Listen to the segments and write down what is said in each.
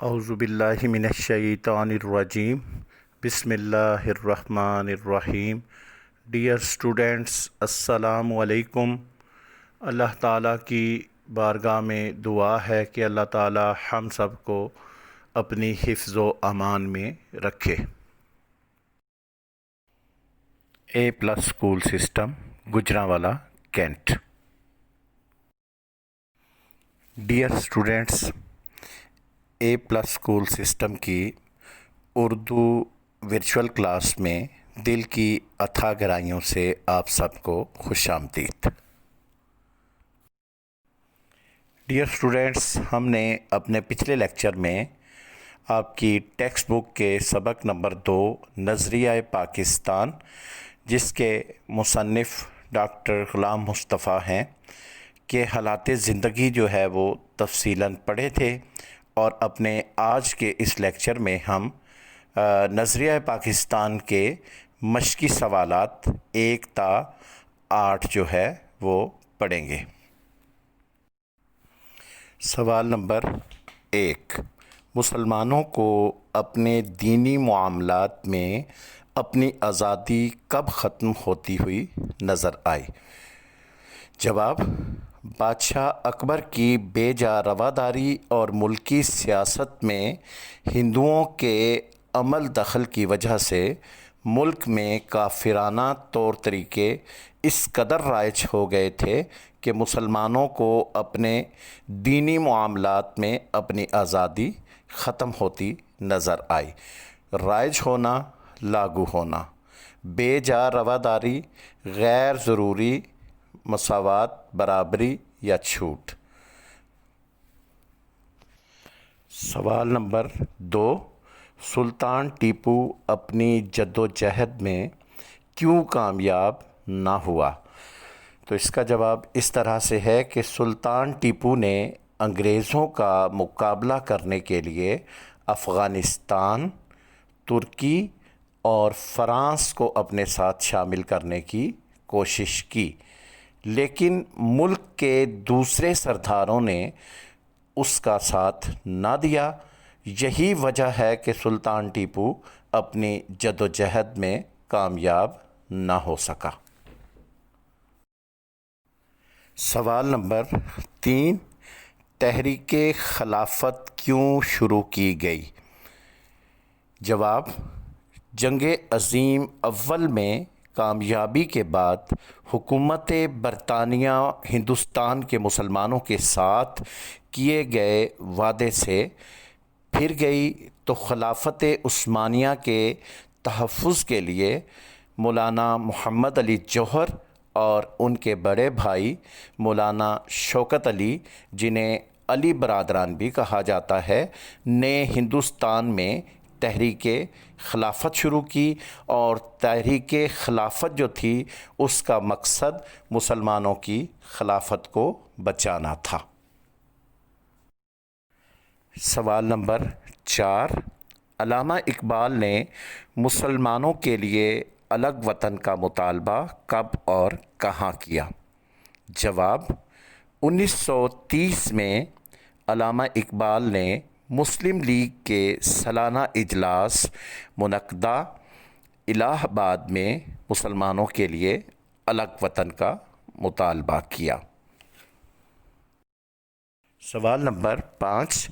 اعوذ باللہ من الشیطان الرجیم بسم اللہ الرحمن الرحیم ڈیئر اسٹوڈنٹس السلام علیکم۔ اللہ تعالیٰ کی بارگاہ میں دعا ہے کہ اللہ تعالیٰ ہم سب کو اپنی حفظ و امان میں رکھے۔ A plus school system Gujranwala cantt. Dear students, A plus school system کی اردو ورچوئل کلاس میں دل کی اتھاہ گہرائیوں سے آپ سب کو خوش آمدید۔ ڈیئر اسٹوڈنٹس، ہم نے اپنے پچھلے لیکچر میں آپ کی ٹیکسٹ بک کے سبق نمبر 2 نظریہ پاکستان، جس کے مصنف ڈاکٹر غلام مصطفیٰ ہیں، کہ حالات زندگی جو ہے وہ تفصیلاً پڑھے تھے، اور اپنے آج کے اس لیکچر میں ہم نظریہ پاکستان کے مشقی سوالات 1 تا 8 جو ہے وہ پڑھیں گے۔ سوال نمبر 1، مسلمانوں کو اپنے دینی معاملات میں اپنی آزادی کب ختم ہوتی ہوئی نظر آئی؟ جواب، بادشاہ اکبر کی بے جا رواداری اور ملکی سیاست میں ہندوؤں کے عمل دخل کی وجہ سے ملک میں کافرانہ طور طریقے اس قدر رائج ہو گئے تھے کہ مسلمانوں کو اپنے دینی معاملات میں اپنی آزادی ختم ہوتی نظر آئی۔ رائج ہونا، لاگو ہونا، بے جا رواداری، غیر ضروری مساوات، برابری یا چھوٹ۔ سوال نمبر 2، سلطان ٹیپو اپنی جدوجہد میں کیوں کامیاب نہ ہوا؟ تو اس کا جواب اس طرح سے ہے کہ سلطان ٹیپو نے انگریزوں کا مقابلہ کرنے کے لیے افغانستان، ترکی اور فرانس کو اپنے ساتھ شامل کرنے کی کوشش کی، لیکن ملک کے دوسرے سرداروں نے اس کا ساتھ نہ دیا۔ یہی وجہ ہے کہ سلطان ٹیپو اپنی جدوجہد میں کامیاب نہ ہو سکا۔ سوال نمبر 3، تحریک خلافت کیوں شروع کی گئی؟ جواب، جنگ عظیم اول میں کامیابی کے بعد حکومت برطانیہ ہندوستان کے مسلمانوں کے ساتھ کیے گئے وعدے سے پھر گئی، تو خلافت عثمانیہ کے تحفظ کے لیے مولانا محمد علی جوہر اور ان کے بڑے بھائی مولانا شوکت علی، جنہیں علی برادران بھی کہا جاتا ہے، نے ہندوستان میں تحریک خلافت شروع کی، اور تحریک خلافت جو تھی اس کا مقصد مسلمانوں کی خلافت کو بچانا تھا۔ سوال نمبر 4، علامہ اقبال نے مسلمانوں کے لیے الگ وطن کا مطالبہ کب اور کہاں کیا؟ جواب، 1930 میں علامہ اقبال نے مسلم لیگ کے سالانہ اجلاس منعقدہ الہ آباد میں مسلمانوں کے لیے الگ وطن کا مطالبہ کیا۔ سوال نمبر 5،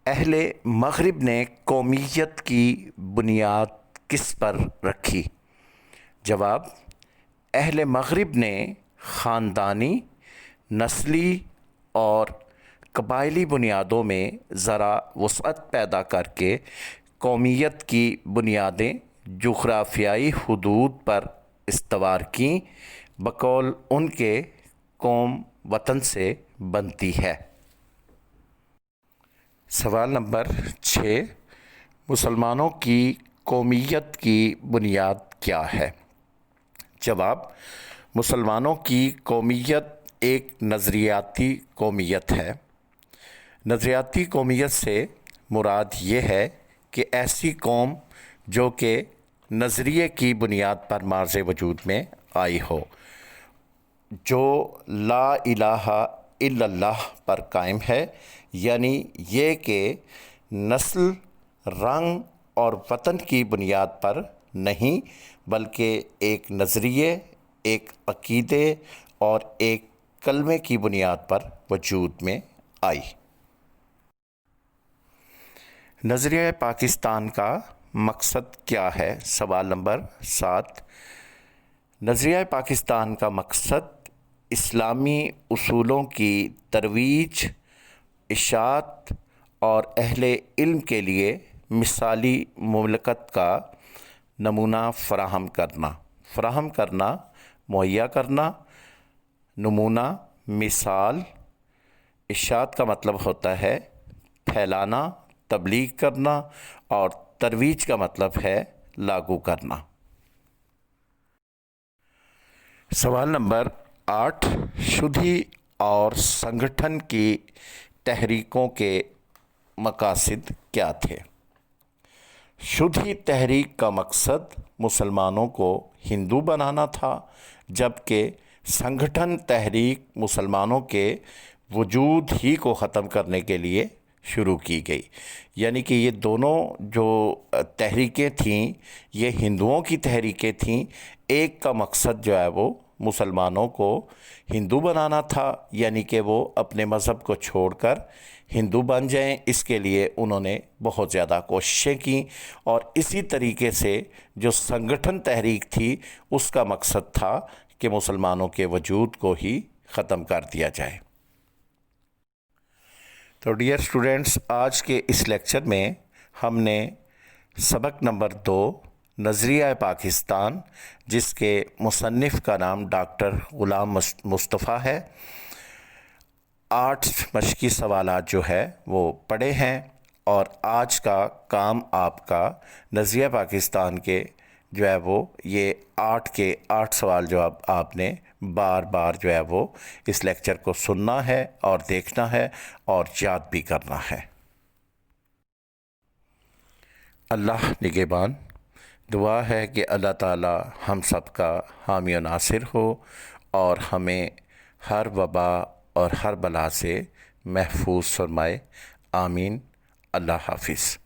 اہل مغرب نے قومیت کی بنیاد کس پر رکھی؟ جواب، اہل مغرب نے خاندانی، نسلی اور قبائلی بنیادوں میں ذرا وسعت پیدا کر کے قومیت کی بنیادیں جغرافیائی حدود پر استوار کیں، بقول ان کے قوم وطن سے بنتی ہے۔ سوال نمبر 6، مسلمانوں کی قومیت کی بنیاد کیا ہے؟ جواب، مسلمانوں کی قومیت ایک نظریاتی قومیت ہے۔ نظریاتی قومیت سے مراد یہ ہے کہ ایسی قوم جو کہ نظریے کی بنیاد پر مارز وجود میں آئی ہو، جو لا الہ الا اللہ پر قائم ہے، یعنی یہ کہ نسل، رنگ اور وطن کی بنیاد پر نہیں بلکہ ایک نظریے، ایک عقیدے اور ایک کلمے کی بنیاد پر وجود میں آئی۔ نظریہ پاکستان کا مقصد کیا ہے؟ سوال نمبر 7۔ نظریہ پاکستان کا مقصد اسلامی اصولوں کی ترویج، اشاعت اور اہل علم کے لیے مثالی مملکت کا نمونہ فراہم کرنا، مہیا کرنا۔ نمونہ، مثال۔ اشاعت کا مطلب ہوتا ہے پھیلانا، تبلیغ کرنا، اور ترویج کا مطلب ہے لاگو کرنا۔ سوال نمبر 8۔ شدھی اور سنگٹھن کی تحریکوں کے مقاصد کیا تھے؟ شدھی تحریک کا مقصد مسلمانوں کو ہندو بنانا تھا، جبکہ سنگٹھن تحریک مسلمانوں کے وجود ہی کو ختم کرنے کے لیے شروع کی گئی۔ یعنی کہ یہ دونوں جو تحریکیں تھیں یہ ہندوؤں کی تحریکیں تھیں۔ ایک کا مقصد جو ہے وہ مسلمانوں کو ہندو بنانا تھا، یعنی کہ وہ اپنے مذہب کو چھوڑ کر ہندو بن جائیں، اس کے لیے انہوں نے بہت زیادہ کوششیں کیں۔ اور اسی طریقے سے جو سنگٹھن تحریک تھی اس کا مقصد تھا کہ مسلمانوں کے وجود کو ہی ختم کر دیا جائے۔ تو ڈیئر اسٹوڈنٹس، آج کے اس لیکچر میں ہم نے سبق نمبر 2 نظریہ پاکستان، جس کے مصنف کا نام ڈاکٹر غلام مصطفیٰ ہے، 8 مشقی سوالات جو ہے وہ پڑھے ہیں۔ اور آج کا کام آپ کا نظریہ پاکستان کے جو ہے وہ یہ 8 کے 8 سوال جو آپ نے بار بار جو ہے وہ اس لیکچر کو سننا ہے اور دیکھنا ہے اور یاد بھی کرنا ہے۔ اللہ نگہبان۔ دعا ہے کہ اللہ تعالی ہم سب کا حامی و ناصر ہو اور ہمیں ہر وبا اور ہر بلا سے محفوظ فرمائے۔ آمین۔ اللہ حافظ۔